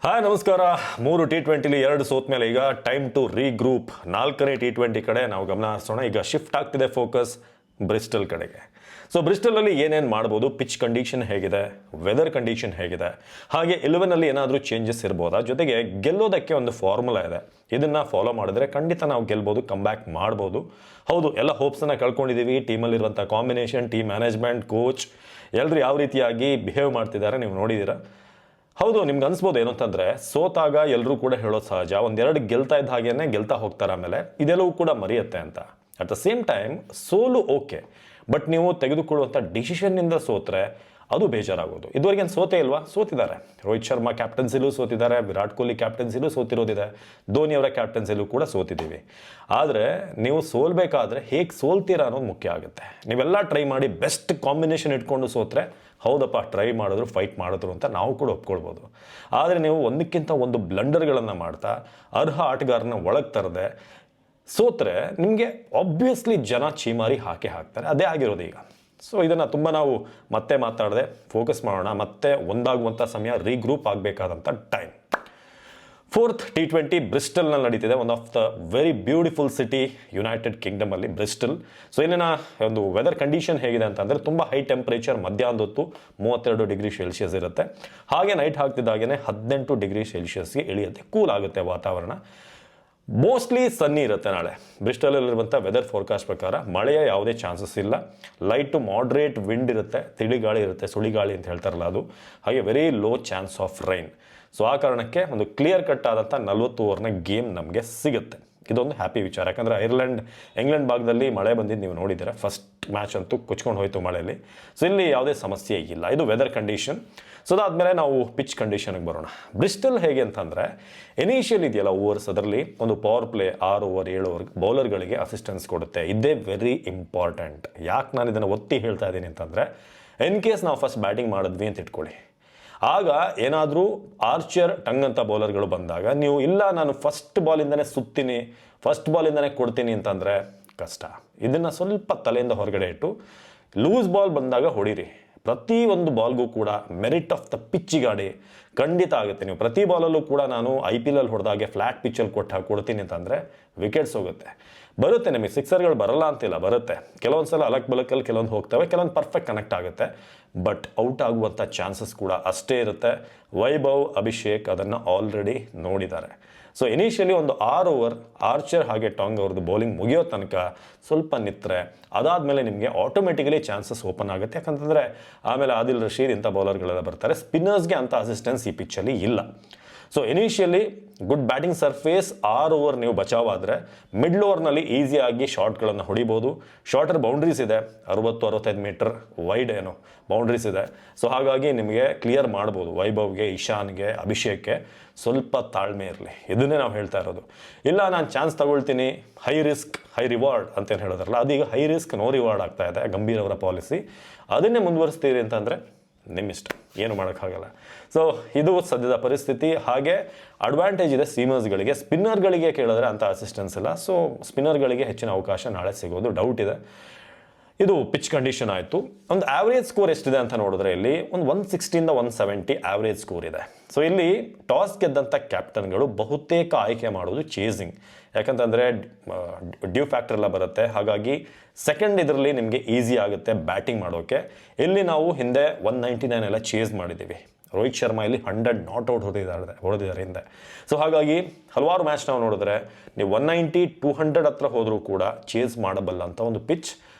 Hi ನಮಸ್ಕಾರ. 3 T20 2 ಸೋತ್ ಮೇಲೆ ಈಗ ಟೈಮ್ ಟು ರೀಗ್ರೂಪ್. 4ನೇ T20 ಕಡೆ ನಾವು ಗಮನ ಹರಿಸೋಣ. ಈಗ ಶಿಫ್ಟ್ ಆಗ್ತಿದೆ ಫೋಕಸ್ ಬ್ರಿಸ್ಟಲ್ ಕಡೆಗೆ. ಸೊ ಬ್ರಿಸ್ಟಲಲ್ಲಿ ಏನೇನು ಮಾಡ್ಬೋದು, ಪಿಚ್ ಕಂಡೀಷನ್ ಹೇಗಿದೆ, ವೆದರ್ ಕಂಡೀಷನ್ ಹೇಗಿದೆ, ಹಾಗೆ 11ಅಲ್ಲಿ ಏನಾದರೂ ಚೇಂಜಸ್ ಇರ್ಬೋದಾ, ಜೊತೆಗೆ ಗೆಲ್ಲೋದಕ್ಕೆ ಒಂದು ಫಾರ್ಮುಲಾ ಇದೆ. ಇದನ್ನು ಫಾಲೋ ಮಾಡಿದ್ರೆ ಖಂಡಿತ ನಾವು ಗೆಲ್ಬೋದು, ಕಮ್ ಬ್ಯಾಕ್ ಮಾಡ್ಬೋದು. ಹೌದು, ಎಲ್ಲ ಹೋಪ್ಸನ್ನು ಕಳ್ಕೊಂಡಿದ್ದೀವಿ. ಟೀಮಲ್ಲಿರುವಂಥ ಕಾಂಬಿನೇಷನ್, ಟೀಮ್ ಮ್ಯಾನೇಜ್ಮೆಂಟ್, ಕೋಚ್ ಎಲ್ಲರೂ ಯಾವ ರೀತಿಯಾಗಿ ಬಿಹೇವ್ ಮಾಡ್ತಿದ್ದಾರೆ ನೀವು ನೋಡಿದ್ದೀರಾ. ಹೌದು, ನಿಮ್ಗೆ ಅನ್ಸ್ಬೋದು ಏನು ಅಂತಂದರೆ, ಸೋತಾಗ ಎಲ್ಲರೂ ಕೂಡ ಹೇಳೋದು ಸಹಜ, ಒಂದೆರಡು ಗೆಲ್ತಾ ಇದ್ದ ಹಾಗೇನೆ ಗೆಲ್ತಾ ಹೋಗ್ತಾರೆ, ಆಮೇಲೆ ಇದೆಲ್ಲವೂ ಕೂಡ ಮರೆಯುತ್ತೆ ಅಂತ. ಅಟ್ ದ ಸೇಮ್ ಟೈಮ್ ಸೋಲು ಓಕೆ, ಬಟ್ ನೀವು ತೆಗೆದುಕೊಳ್ಳುವಂಥ ಡಿಸಿಷನ್ನಿಂದ ಸೋತ್ರೆ ಅದು ಬೇಜಾರಾಗೋದು. ಇದುವರೆಗೆ ಸೋತೆ ಇಲ್ವಾ? ಸೋತಿದ್ದಾರೆ. ರೋಹಿತ್ ಶರ್ಮಾ ಕ್ಯಾಪ್ಟನ್ಸಿಲೂ ಸೋತಿದ್ದಾರೆ, ವಿರಾಟ್ ಕೊಹ್ಲಿ ಕ್ಯಾಪ್ಟನ್ಸಿಲೂ ಸೋತಿರೋದಿದೆ, ಧೋನಿಯವರ ಕ್ಯಾಪ್ಟನ್ಸಿಲೂ ಕೂಡ ಸೋತಿದ್ದೀವಿ. ಆದರೆ ನೀವು ಸೋಲ್ಬೇಕಾದ್ರೆ ಹೇಗೆ ಸೋಲ್ತೀರಾ ಅನ್ನೋದು ಮುಖ್ಯ ಆಗುತ್ತೆ. ನೀವೆಲ್ಲ ಟ್ರೈ ಮಾಡಿ ಬೆಸ್ಟ್ ಕಾಂಬಿನೇಷನ್ ಇಟ್ಕೊಂಡು ಸೋತ್ರೆ ಹೌದಪ್ಪ, ಟ್ರೈ ಮಾಡಿದ್ರು, ಫೈಟ್ ಮಾಡಿದ್ರು ಅಂತ ನಾವು ಕೂಡ ಒಪ್ಕೊಳ್ಬೋದು. ಆದರೆ ನೀವು ಒಂದಕ್ಕಿಂತ ಒಂದು ಬ್ಲಂಡರ್ಗಳನ್ನು ಮಾಡ್ತಾ ಅರ್ಹ ಆಟಗಾರನ ಒಳಗೆ ತರದೆ ಸೋತ್ರೆ ನಿಮಗೆ ಆಬ್ವಿಯಸ್ಲಿ ಜನ ಚೀಮಾರಿ ಹಾಕ್ತಾರೆ. ಅದೇ ಆಗಿರೋದು ಈಗ. ಸೊ ಇದನ್ನು ತುಂಬ ನಾವು ಮತ್ತೆ ಮಾತಾಡದೆ ಫೋಕಸ್ ಮಾಡೋಣ. ಮತ್ತೆ ಒಂದಾಗುವಂಥ ಸಮಯ, ರೀಗ್ರೂಪ್ ಆಗಬೇಕಾದಂಥ ಟೈಮ್. 4th T20 ಬ್ರಿಸ್ಟಲ್ನಲ್ಲಿ ನಡೀತಿದೆ. One of the very beautiful city united ಕಿಂಗ್ಡಮಲ್ಲಿ ಬ್ರಿಸ್ಟಲ್. ಸೊ ಇಲ್ಲಿನ ಒಂದು ವೆದರ್ ಕಂಡೀಷನ್ ಹೇಗಿದೆ ಅಂತಂದರೆ, ತುಂಬ ಹೈ ಟೆಂಪ್ರೇಚರ್, ಮಧ್ಯಾಹ್ನದ ಹೊತ್ತು 32 ಡಿಗ್ರಿ ಸೆಲ್ಸಿಯಸ್ ಇರುತ್ತೆ. ಹಾಗೆ ನೈಟ್ ಆಗ್ತಿದ್ದಾಗೇ 18 ಡಿಗ್ರಿ ಸೆಲ್ಸಿಯಸ್ಗೆ ಇಳಿಯುತ್ತೆ, ಕೂಲ್ ಆಗುತ್ತೆ ವಾತಾವರಣ. ಮೋಸ್ಟ್ಲಿ ಸನ್ನಿ ಇರುತ್ತೆ ನಾಳೆ. ಬ್ರಿಸ್ಟಲಲ್ಲಿರುವಂಥ ವೆದರ್ ಫೋರ್ಕಾಸ್ಟ್ ಪ್ರಕಾರ ಮಳೆಯ ಯಾವುದೇ ಚಾನ್ಸಸ್ ಇಲ್ಲ. ಲೈಟ್ ಟು ಮಾಡ್ರೇಟ್ ವಿಂಡ್ ಇರುತ್ತೆ, ತಿಳಿಗಾಳಿ ಇರುತ್ತೆ, ಸುಳಿಗಾಳಿ ಅಂತ ಹೇಳ್ತಾರಲ್ಲ ಅದು. ಹಾಗೆ very low chance of rain. So ಆ ಕಾರಣಕ್ಕೆ ಒಂದು ಕ್ಲಿಯರ್ ಕಟ್ ಆದಂಥ 40 ಓವರ್ನ ಗೇಮ್ ನಮಗೆ ಸಿಗುತ್ತೆ. ಇದೊಂದು ಹ್ಯಾಪಿ ವಿಚಾರ. ಯಾಕಂದರೆ ಇಂಗ್ಲೆಂಡ್ ಭಾಗದಲ್ಲಿ ಮಳೆ ಬಂದಿದ್ದು ನೀವು ನೋಡಿದ್ದೀರಾ. ಫಸ್ಟ್ ಮ್ಯಾಚ್ ಅಂತೂ ಕೊಚ್ಕೊಂಡು ಹೋಯಿತು ಮಳೆಯಲ್ಲಿ. ಸೊ ಇಲ್ಲಿ ಯಾವುದೇ ಸಮಸ್ಯೆ ಇಲ್ಲ. ಇದು ವೆದರ್ ಕಂಡೀಷನ್. ಸೊ ಅದಾದಮೇಲೆ ನಾವು ಪಿಚ್ ಕಂಡೀಷನ್ಗೆ ಬರೋಣ. ಬ್ರಿಸ್ಟಲ್ ಹೇಗೆ ಅಂತಂದರೆ, ಇನಿಷಿಯಲ್ ಇದೆಯಲ್ಲ ಓವರ್ಸ್, ಅದರಲ್ಲಿ ಒಂದು ಪವರ್ ಪ್ಲೇ 6 ಓವರ್ 7 ಓವರ್ ಬೌಲರ್ಗಳಿಗೆ ಅಸಿಸ್ಟೆನ್ಸ್ ಕೊಡುತ್ತೆ. ಇದೇ ವೆರಿ ಇಂಪಾರ್ಟೆಂಟ್. ಯಾಕೆ ನಾನು ಇದನ್ನು ಒತ್ತಿ ಹೇಳ್ತಾ ಇದ್ದೀನಿ ಅಂತಂದರೆ, ಇನ್ ಕೇಸ್ ನಾವು ಫಸ್ಟ್ ಬ್ಯಾಟಿಂಗ್ ಮಾಡಿದ್ವಿ ಅಂತ ಇಟ್ಕೊಳ್ಳಿ, ಆಗ ಏನಾದರೂ ಆರ್ಚರ್ ಟಂಗ್ ಅಂತ ಬೌಲರ್ಗಳು ಬಂದಾಗ ನೀವು ಇಲ್ಲ ನಾನು ಫಸ್ಟ್ ಬಾಲಿಂದನೇ ಸುತ್ತೀನಿ, ಫಸ್ಟ್ ಬಾಲಿಂದನೇ ಕೊಡ್ತೀನಿ ಅಂತಂದರೆ ಕಷ್ಟ. ಇದನ್ನು ಸ್ವಲ್ಪ ತಲೆಯಿಂದ ಹೊರಗಡೆ ಇಟ್ಟು ಲೂಸ್ ಬಾಲ್ ಬಂದಾಗ ಹೊಡೀರಿ. ಪ್ರತಿ ಒಂದು ಬಾಲ್ಗೂ ಕೂಡ ಮೆರಿಟ್ ಆಫ್ ದ ಪಿಚ್ಚಿಗಾಡಿ ಖಂಡಿತ ಆಗುತ್ತೆ. ನೀವು ಪ್ರತಿ ಬಾಲಲ್ಲೂ ಕೂಡ ನಾನು IPL ಹೊಡೆದಾಗೆ ಫ್ಲ್ಯಾಟ್ ಪಿಚ್ಚಲ್ಲಿ ಕೊಡ್ತೀನಿ ಅಂತಂದರೆ ವಿಕೆಟ್ಸ್ ಹೋಗುತ್ತೆ. ಬರುತ್ತೆ, ನಿಮಗೆ ಸಿಕ್ಸರ್ಗಳು ಬರಲ್ಲ ಅಂತಿಲ್ಲ, ಬರುತ್ತೆ. ಕೆಲವೊಂದು ಸಲ ಅಲಕ್ ಬಲಕಲ್ಲಿ ಕೆಲವೊಂದು ಹೋಗ್ತವೆ, ಕೆಲವೊಂದು ಪರ್ಫೆಕ್ಟ್ ಕನೆಕ್ಟ್ ಆಗುತ್ತೆ. ಬಟ್ ಔಟ್ ಆಗುವಂಥ ಚಾನ್ಸಸ್ ಕೂಡ ಅಷ್ಟೇ ಇರುತ್ತೆ. ವೈಭವ್, ಅಭಿಷೇಕ್ ಅದನ್ನು ಆಲ್ರೆಡಿ ನೋಡಿದ್ದಾರೆ. ಸೊ ಇನಿಷಿಯಲಿ ಒಂದು 6 ಓವರ್ ಆರ್ಚರ್ ಹಾಗೆ ಟಾಂಗ್ ಅವ್ರದ್ದು ಬೌಲಿಂಗ್ ಮುಗಿಯೋ ತನಕ ಸ್ವಲ್ಪ ನಿತ್ತರೆ, ಅದಾದಮೇಲೆ ನಿಮಗೆ ಆಟೋಮೆಟಿಕಲಿ ಚಾನ್ಸಸ್ ಓಪನ್ ಆಗುತ್ತೆ. ಯಾಕಂತಂದರೆ ಆಮೇಲೆ ಆದಿಲ್ ರಶೀದ್ ಇಂಥ ಬೌಲರ್ಗಳೆಲ್ಲ ಬರ್ತಾರೆ. ಸ್ಪಿನ್ನರ್ಸ್ಗೆ ಅಂಥ ಅಸಿಸ್ಟೆನ್ಸ್ ಈ ಪಿಚ್ಚಲ್ಲಿ ಇಲ್ಲ. So initially good batting surface, 6 over ನೀವು ಬಚಾವಾದರೆ ಮಿಡ್ಲ್ ಓವರ್ನಲ್ಲಿ ಈಸಿಯಾಗಿ ಶಾಟ್ಗಳನ್ನು ಹೊಡಿಬೋದು. ಶಾರ್ಟರ್ ಬೌಂಡ್ರೀಸ್ ಇದೆ, 60-65 ಮೀಟರ್ ವೈಡ್ ಏನು ಬೌಂಡ್ರೀಸ್ ಇದೆ. ಸೊ ಹಾಗಾಗಿ ನಿಮಗೆ ಕ್ಲಿಯರ್ ಮಾಡ್ಬೋದು. ವೈಭವ್ಗೆ, ಇಶಾನ್ಗೆ, ಅಭಿಷೇಕ್ಗೆ ಸ್ವಲ್ಪ ತಾಳ್ಮೆ ಇರಲಿ. ಇದನ್ನೇ ನಾವು ಹೇಳ್ತಾ ಇರೋದು. ಇಲ್ಲ ನಾನು ಚಾನ್ಸ್ ತಗೊಳ್ತೀನಿ, ಹೈ ರಿಸ್ಕ್ ಹೈ ರಿವಾರ್ಡ್ ಅಂತೇನು ಹೇಳೋದ್ರಲ್ಲ, ಅದೀಗ ಹೈ ರಿಸ್ಕ್ ನೋ ರಿವಾರ್ಡ್ ಆಗ್ತಾ ಇದೆ. ಗಂಭೀರ್ ಅವರ ಪಾಲಿಸಿ. ಅದನ್ನೇ ಮುಂದುವರಿಸ್ತೀರಿ ಅಂತಂದರೆ ನಿಮ್ಮಿಷ್ಟ, ಏನು ಮಾಡೋಕ್ಕಾಗಲ್ಲ. ಸೊ ಇದು ಸದ್ಯದ ಪರಿಸ್ಥಿತಿ. ಹಾಗೆ ಅಡ್ವಾಂಟೇಜ್ ಇದೆ ಸೀಮರ್ಸ್ಗಳಿಗೆ. ಸ್ಪಿನ್ನರ್ಗಳಿಗೆ ಕೇಳಿದ್ರೆ ಅಂಥ ಅಸಿಸ್ಟೆನ್ಸ್ ಇಲ್ಲ. ಸೊ ಸ್ಪಿನ್ನರ್ಗಳಿಗೆ ಹೆಚ್ಚಿನ ಅವಕಾಶ ನಾಳೆ ಸಿಗೋದು ಡೌಟ್ ಇದೆ. ಇದು ಪಿಚ್ ಕಂಡೀಷನ್ ಆಯಿತು. ಒಂದು ಆವ್ರೇಜ್ ಸ್ಕೋರ್ ಎಷ್ಟಿದೆ ಅಂತ ನೋಡಿದ್ರೆ ಇಲ್ಲಿ ಒಂದು 160 170 ಆವ್ರೇಜ್ ಸ್ಕೋರ್ ಇದೆ. ಸೊ ಇಲ್ಲಿ ಟಾಸ್ ಗೆದ್ದಂಥ ಕ್ಯಾಪ್ಟನ್ಗಳು ಬಹುತೇಕ ಆಯ್ಕೆ ಮಾಡೋದು ಚೇಸಿಂಗ್. ಯಾಕಂತಂದರೆ ಡ್ಯೂ ಫ್ಯಾಕ್ಟರ್ ಎಲ್ಲ ಬರುತ್ತೆ. ಹಾಗಾಗಿ ಸೆಕೆಂಡ್ ಇದರಲ್ಲಿ ನಿಮಗೆ ಈಸಿ ಆಗುತ್ತೆ ಬ್ಯಾಟಿಂಗ್ ಮಾಡೋಕ್ಕೆ. ಇಲ್ಲಿ ನಾವು ಹಿಂದೆ 199 ಎಲ್ಲ ಚೇಸ್ ಮಾಡಿದ್ದೀವಿ. ರೋಹಿತ್ ಶರ್ಮಾ ಇಲ್ಲಿ 100 ನಾಟ್ ಔಟ್ ಹೊಡೆದಿದ್ದಾರೆ ಹಿಂದೆ. ಸೊ ಹಾಗಾಗಿ ಹಲವಾರು ಮ್ಯಾಚ್ ನಾವು ನೋಡಿದ್ರೆ ನೀವು 190 200 ಹತ್ರ ಹೋದರೂ ಕೂಡ ಚೇಸ್ ಮಾಡಬಲ್ಲ ಅಂತ ಒಂದು ಪಿಚ್.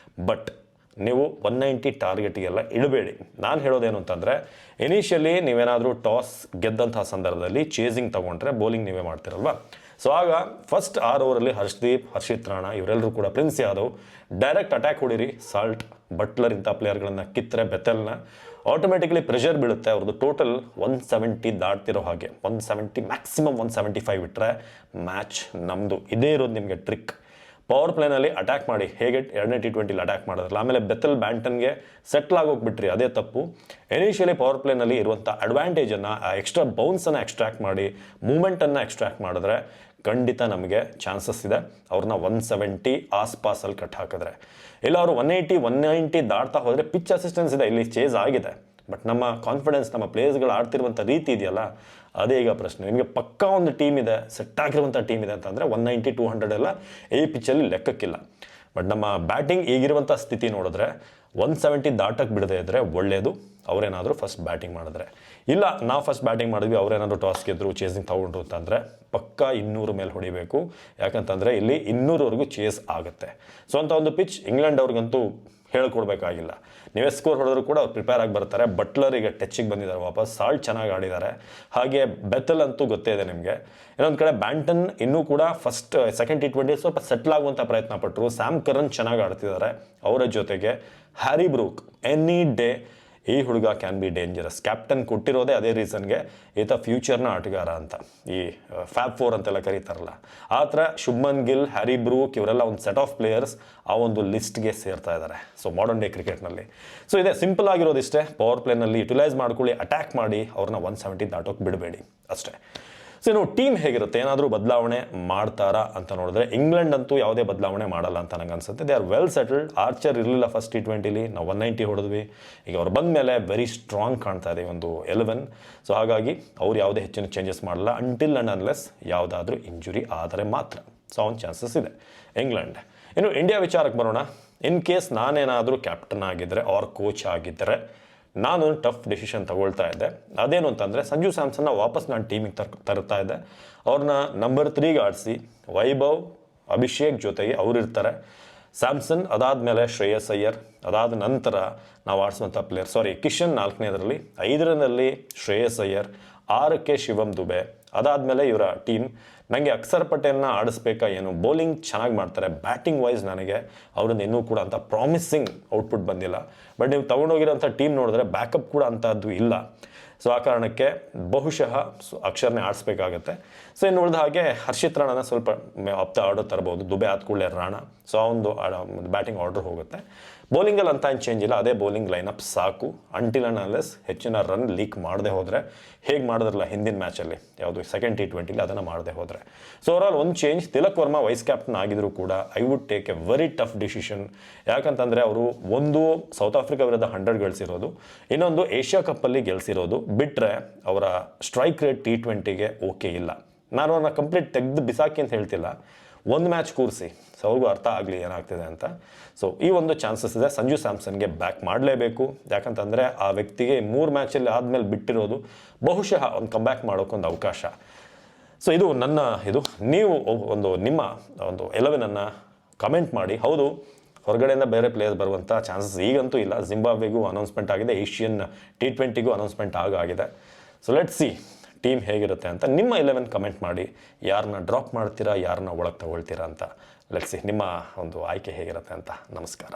ಬಟ್ ನೀವು 190 ಟಾರ್ಗೆಟಿಗೆಲ್ಲ ಇಡಬೇಡಿ. ನಾನು ಹೇಳೋದೇನು ಅಂತಂದರೆ, ಇನಿಷಿಯಲಿ ನೀವೇನಾದರೂ ಟಾಸ್ ಗೆದ್ದಂಥ ಸಂದರ್ಭದಲ್ಲಿ ಚೇಸಿಂಗ್ ತೊಗೊಂಡ್ರೆ ಬೌಲಿಂಗ್ ನೀವೇ ಮಾಡ್ತಿರಲ್ವ. ಸೊ ಆಗ ಫಸ್ಟ್ 6 ಓವರಲ್ಲಿ ಹರ್ಷದೀಪ್, ಹರ್ಷಿತ್ ರಾಣಾ ಇವರೆಲ್ಲರೂ ಕೂಡ, ಪ್ರಿನ್ಸ್ ಯಾದವ್ ಡೈರೆಕ್ಟ್ ಅಟ್ಯಾಕ್ ಹೊಡೀರಿ. ಸಾಲ್ಟ್, ಬಟ್ಲರ್ ಇಂಥ ಪ್ಲೇಯರ್ಗಳನ್ನು ಕಿತ್ತರೆ, ಬೆತೆಲ್ನ ಆಟೋಮೆಟಿಕಲಿ ಪ್ರೆಷರ್ ಬೀಳುತ್ತೆ. ಅವ್ರದ್ದು ಟೋಟಲ್ 170 ದಾಟ್ತಿರೋ ಹಾಗೆ 170 ಮ್ಯಾಕ್ಸಿಮಮ್ 175 ಬಿಟ್ಟರೆ ಮ್ಯಾಚ್ ನಮ್ಮದು. ಇದೇ ಇರೋದು ನಿಮಗೆ ಟ್ರಿಕ್. ಪವರ್ ಪ್ಲೇನಲ್ಲಿ ಅಟ್ಯಾಕ್ ಮಾಡಿ, ಹೇಗೆ 2ನೇ T20 ಅಟ್ಯಾಕ್ ಮಾಡೋದ್ರಲ್ಲ. ಆಮೇಲೆ ಬೆತೆಲ್, ಬ್ಯಾಂಟನ್ಗೆ ಸೆಟ್ಲ್ ಆಗೋಗ್ಬಿಟ್ರಿ, ಅದೇ ತಪ್ಪು. ಇನಿಷಿಯಲಿ ಪವರ್ ಪ್ಲೇನಲ್ಲಿ ಇರುವಂಥ ಅಡ್ವಾಂಟೇಜನ್ನು, ಆ ಎಕ್ಸ್ಟ್ರಾ ಬೌನ್ಸನ್ನು ಎಕ್ಸ್ಟ್ರಾಕ್ಟ್ ಮಾಡಿ, ಮೂಮೆಂಟನ್ನು ಎಕ್ಸ್ಟ್ರಾಕ್ಟ್ ಮಾಡಿದ್ರೆ ಖಂಡಿತ ನಮಗೆ ಚಾನ್ಸಸ್ ಇದೆ ಅವ್ರನ್ನ 170 ಆಸ್ಪಾಸಲ್ಲಿ ಕಟ್ ಹಾಕಿದ್ರೆ. ಇಲ್ಲ ಅವರು 180 190 ದಾಟ್ತಾ ಹೋದರೆ ಪಿಚ್ ಅಸಿಸ್ಟೆನ್ಸ್ ಇದೆ, ಇಲ್ಲಿ ಚೇಸ್ ಆಗಿದೆ. ಬಟ್ ನಮ್ಮ ಕಾನ್ಫಿಡೆನ್ಸ್, ನಮ್ಮ ಪ್ಲೇಯರ್ಸ್ಗಳು ಆಡ್ತಿರುವಂಥ ರೀತಿ ಇದೆಯಲ್ಲ, ಅದೇ ಈಗ ಪ್ರಶ್ನೆ. ನಿಮಗೆ ಪಕ್ಕಾ ಒಂದು ಟೀಮ್ ಇದೆ, ಸೆಟ್ ಆಗಿರುವಂಥ ಟೀಮ್ ಇದೆ ಅಂತಂದರೆ 190, 200 ಎಲ್ಲ ಈ ಪಿಚ್ಚಲ್ಲಿ ಲೆಕ್ಕಕ್ಕಿಲ್ಲ. ಬಟ್ ನಮ್ಮ ಬ್ಯಾಟಿಂಗ್ ಈಗಿರುವಂಥ ಸ್ಥಿತಿ ನೋಡಿದ್ರೆ 170 ದಾಟಕ್ಕೆ ಬಿಡದೇ ಇದ್ದರೆ ಒಳ್ಳೆಯದು. ಅವರೇನಾದರೂ ಫಸ್ಟ್ ಬ್ಯಾಟಿಂಗ್ ಮಾಡಿದ್ರೆ, ಇಲ್ಲ ನಾವು ಫಸ್ಟ್ ಬ್ಯಾಟಿಂಗ್ ಮಾಡಿದ್ವಿ, ಅವರೇನಾದರೂ ಟಾಸ್ ಗೆದ್ರು, ಚೇಸಿಂಗ್ ತೊಗೊಂಡ್ರು ಅಂತಂದರೆ ಪಕ್ಕಾ 200 ಮೇಲೆ ಹೊಡಿಬೇಕು. ಯಾಕಂತಂದರೆ ಇಲ್ಲಿ 200ವರೆಗೂ ಚೇಸ್ ಆಗುತ್ತೆ. ಸೊ ಅಂಥ ಒಂದು ಪಿಚ್ ಇಂಗ್ಲೆಂಡ್ ಅವ್ರಿಗಂತೂ ಹೇಳ್ಕೊಡ್ಬೇಕಾಗಿಲ್ಲ. ನೀವೇ ಸ್ಕೋರ್ ಹೊಡೆದ್ರು ಕೂಡ ಅವ್ರು ಪ್ರಿಪೇರ್ ಆಗಿ ಬರ್ತಾರೆ. ಬಟ್ಲರ್ ಈಗ ಟಚ್ಚಿಗೆ ಬಂದಿದ್ದಾರೆ ವಾಪಸ್, ಸಾಲ್ಟ್ ಚೆನ್ನಾಗಿ ಆಡಿದ್ದಾರೆ. ಹಾಗೆ ಬೆಥಲ್ ಅಂತೂ ಗೊತ್ತೇ ಇದೆ ನಿಮಗೆ. ಇನ್ನೊಂದು ಕಡೆ ಬ್ಯಾಂಟನ್ ಇನ್ನೂ ಕೂಡ ಸೆಕೆಂಡ್ T20 ಸ್ವಲ್ಪ ಸೆಟ್ಲ್ ಆಗುವಂಥ ಪ್ರಯತ್ನ ಪಟ್ಟರು. ಸ್ಯಾಮ್ ಕರನ್ ಚೆನ್ನಾಗಿ ಆಡ್ತಿದ್ದಾರೆ. ಅವರ ಜೊತೆಗೆ ಹ್ಯಾರಿ ಬ್ರೂಕ್, ಎನಿ ಡೇ ಈ ಹುಡುಗ ಕ್ಯಾನ್ ಬಿ ಡೇಂಜರಸ್. ಕ್ಯಾಪ್ಟನ್ ಕೊಟ್ಟಿರೋದೇ ಅದೇ ರೀಸನ್ಗೆ, ಈತ ಫ್ಯೂಚರ್ನ ಆಟಗಾರ ಅಂತ. ಈ ಫ್ಯಾಬ್ 4 ಅಂತೆಲ್ಲ ಕರೀತಾರಲ್ಲ, ಆ ಥರ ಶುಭ್ಮನ್ ಗಿಲ್, ಹ್ಯಾರಿ ಬ್ರೂಕ್ ಇವರೆಲ್ಲ ಒಂದು ಸೆಟ್ ಆಫ್ ಪ್ಲೇಯರ್ಸ್ ಆ ಒಂದು ಲಿಸ್ಟ್ಗೆ ಸೇರ್ತಾ ಇದ್ದಾರೆ. ಸೊ ಮಾಡರ್ನ್ ಡೇ ಕ್ರಿಕೆಟ್ನಲ್ಲಿ ಸೊ ಇದೆ, ಸಿಂಪಲ್ ಆಗಿರೋದಿಷ್ಟೇ. ಪವರ್ ಪ್ಲೇನಲ್ಲಿ ಯುಟಿಲೈಸ್ ಮಾಡ್ಕೊಳ್ಳಿ, ಅಟ್ಯಾಕ್ ಮಾಡಿ, ಅವ್ರನ್ನ 170 ದಾಟೋಕೆ ಬಿಡಬೇಡಿ ಅಷ್ಟೇ. ಸೊ ಇನ್ನು ಟೀಮ್ ಹೇಗಿರುತ್ತೆ, ಏನಾದರೂ ಬದಲಾವಣೆ ಮಾಡ್ತಾರಾ ಅಂತ ನೋಡಿದ್ರೆ ಇಂಗ್ಲೆಂಡ್ ಅಂತೂ ಯಾವುದೇ ಬದಲಾವಣೆ ಮಾಡಲ್ಲ ಅಂತ ನಂಗೆ ಅನ್ಸುತ್ತೆ. They are well settled. Archer ಇರಲಿಲ್ಲ ಫಸ್ಟ್ T20ಲಿ, ನಾವು 190 ಹೊಡೆದ್ವಿ. ಈಗ ಅವ್ರು ಬಂದ ಮೇಲೆ ವೆರಿ ಸ್ಟ್ರಾಂಗ್ ಕಾಣ್ತಾ ಇದೆ ಒಂದು 11. ಸೊ ಹಾಗಾಗಿ ಅವ್ರು ಯಾವುದೇ ಹೆಚ್ಚಿನ ಚೇಂಜಸ್ ಮಾಡಲ್ಲ ಅಂಟಿಲ್ ಆ್ಯಂಡ್ ಅನ್ಲೆಸ್ ಯಾವುದಾದ್ರೂ ಇಂಜುರಿ ಆದರೆ ಮಾತ್ರ. ಸೊ ಒಂದು ಚಾನ್ಸಸ್ ಇದೆ ಇಂಗ್ಲೆಂಡ್. ಇನ್ನು ಇಂಡಿಯಾ ವಿಚಾರಕ್ಕೆ ಬರೋಣ. ಇನ್ ಕೇಸ್ ನಾನೇನಾದರೂ ಕ್ಯಾಪ್ಟನ್ ಆಗಿದ್ದರೆ ಆರ್ ಕೋಚ್ ಆಗಿದ್ದರೆ ನಾನು ಟಫ್ ಡಿಸಿಷನ್ ತಗೊಳ್ತಾ ಇದ್ದೆ. ಅದೇನು ಅಂತಂದರೆ ಸಂಜು ಸ್ಯಾಮ್ಸನ್ನ ವಾಪಸ್ ನಾನು ಟೀಮಿಗೆ ತರ್ತಾ ಇದ್ದೆ. ಅವ್ರನ್ನ ನಂಬರ್ 3ಗೆ ಆಡಿಸಿ ವೈಭವ್, ಅಭಿಷೇಕ್ ಜೊತೆಗೆ ಅವರಿರ್ತಾರೆ. ಸ್ಯಾಮ್ಸನ್ ಅದಾದಮೇಲೆ ಶ್ರೇಯಸ್ ಅಯ್ಯರ್, ಅದಾದ ನಂತರ ನಾವು ಆಡಿಸುವಂಥ ಪ್ಲೇಯರ್ ಕಿಶನ್ 4ನೇದರಲ್ಲಿ, 5ರಲ್ಲಿ ಶ್ರೇಯಸ್ ಅಯ್ಯರ್, 6ಕ್ಕೆ ಶಿವಮ್ ದುಬೆ. ಅದಾದಮೇಲೆ ಇವರ ಟೀಮ್ ನನಗೆ ಅಕ್ಷರ್ ಪಟೇಲ್ನ ಆಡಿಸ್ಬೇಕಾ ಏನು, ಬೌಲಿಂಗ್ ಚೆನ್ನಾಗಿ ಮಾಡ್ತಾರೆ. ಬ್ಯಾಟಿಂಗ್ ವೈಸ್ ನನಗೆ ಅವರಿಂದ ಇನ್ನೂ ಕೂಡ ಅಂತ ಪ್ರಾಮಿಸಿಂಗ್ ಔಟ್ಪುಟ್ ಬಂದಿಲ್ಲ. ಬಟ್ ನೀವು ತೊಗೊಂಡೋಗಿರೋಂಥ ಟೀಮ್ ನೋಡಿದ್ರೆ ಬ್ಯಾಕಪ್ ಕೂಡ ಅಂಥದ್ದು ಇಲ್ಲ. ಸೊ ಆ ಕಾರಣಕ್ಕೆ ಬಹುಶಃ ಅಕ್ಷರ್ನೇ ಆಡಿಸ್ಬೇಕಾಗತ್ತೆ. ಸೊ ಇನ್ನು ಉಳಿದ ಹಾಗೆ ಹರ್ಷಿತ್ ರಾಣನ ಸ್ವಲ್ಪ ಅಪ್ತ ಆರ್ಡರ್ ತರ್ಬೋದು. ದುಬೆ ಆದ ಕೂಡಲೇ ರಾಣ, ಸೊ ಆ ಒಂದು ಬ್ಯಾಟಿಂಗ್ ಆರ್ಡರ್ ಹೋಗುತ್ತೆ. ಬೌಲಿಂಗಲ್ಲಿ ಅಂತ ಏನು ಚೇಂಜ್ ಇಲ್ಲ, ಅದೇ ಬೌಲಿಂಗ್ ಲೈನಪ್ ಸಾಕು. ಅಂಟಿಲ್ ಆ್ಯಂಡ್ ಅನ್ಲೆಸ್ ಹೆಚ್ಚಿನ ರನ್ ಲೀಕ್ ಮಾಡದೆ ಹೋದರೆ, ಹೇಗೆ ಮಾಡಿದ್ರಲ್ಲ ಹಿಂದಿನ ಮ್ಯಾಚಲ್ಲಿ, ಯಾವುದು ಸೆಕೆಂಡ್ T20ಲಿ, ಅದನ್ನು ಮಾಡದೆ ಹೋದರೆ. ಸೊ ಓವರಾಲ್ ಒಂದು change. Tilak Varma vice captain ಆಗಿದ್ರು ಕೂಡ I would take a very tough decision. ಯಾಕಂತಂದರೆ ಅವರು ಒಂದು ಸೌತ್ ಆಫ್ರಿಕಾ ವಿರುದ್ಧ 100 ಗಳಿಸಿರೋದು, ಇನ್ನೊಂದು ಏಷ್ಯಾ ಕಪ್ಪಲ್ಲಿ ಗೆಲ್ಸಿರೋದು. ಬಿಟ್ಟರೆ ಅವರ ಸ್ಟ್ರೈಕ್ ರೇಟ್ T20ಗೆ ಓಕೆ ಇಲ್ಲ. ನಾನು ಅವ್ರನ್ನ ಕಂಪ್ಲೀಟ್ ತೆಗೆದು ಬಿಸಾಕಿ ಅಂತ ಹೇಳ್ತಿಲ್ಲ, ಒಂದು ಮ್ಯಾಚ್ ಕೂರಿಸಿ, ಸೊ ಅವ್ರಿಗೂ ಅರ್ಥ ಆಗಲಿ ಏನಾಗ್ತಿದೆ ಅಂತ. ಸೊ ಈ ಒಂದು ಚಾನ್ಸಸ್ ಇದೆ. ಸಂಜು ಸ್ಯಾಮ್ಸನ್ಗೆ ಬ್ಯಾಕ್ ಮಾಡಲೇಬೇಕು. ಯಾಕಂತಂದರೆ ಆ ವ್ಯಕ್ತಿಗೆ 3 ಮ್ಯಾಚಲ್ಲಿ ಆದಮೇಲೆ ಬಿಟ್ಟಿರೋದು ಬಹುಶಃ ಒಂದು ಕಂಬ್ಯಾಕ್ ಮಾಡೋಕ್ಕೊಂದು ಅವಕಾಶ. ಸೊ ಇದು ನೀವು ನಿಮ್ಮ ಒಂದು 11ಅನ್ನು ಕಮೆಂಟ್ ಮಾಡಿ. ಹೌದು, ಹೊರಗಡೆಯಿಂದ ಬೇರೆ ಪ್ಲೇಯರ್ಸ್ ಬರುವಂಥ ಚಾನ್ಸಸ್ ಈಗಂತೂ ಇಲ್ಲ. ಜಿಂಬಾಬ್ವೆಗೂ ಅನೌನ್ಸ್ಮೆಂಟ್ ಆಗಿದೆ, ಏಷ್ಯನ್ T20ಗೂ ಅನೌನ್ಸ್ಮೆಂಟ್ ಆಗಿದೆ. ಸೊ ಲೆಟ್ಸ್ ಸಿ ಟೀಮ್ ಹೇಗಿರುತ್ತೆ ಅಂತ. ನಿಮ್ಮ 11 ಕಮೆಂಟ್ ಮಾಡಿ. ಯಾರನ್ನ ಡ್ರಾಪ್ ಮಾಡ್ತೀರಾ, ಯಾರನ್ನ ಒಳಗೆ ತಗೊಳ್ತೀರಾ ಅಂತ. ಲೆಟ್ಸ್ ಸಿ ನಿಮ್ಮ ಒಂದು ಆಯ್ಕೆ ಹೇಗಿರುತ್ತೆ ಅಂತ. ನಮಸ್ಕಾರ.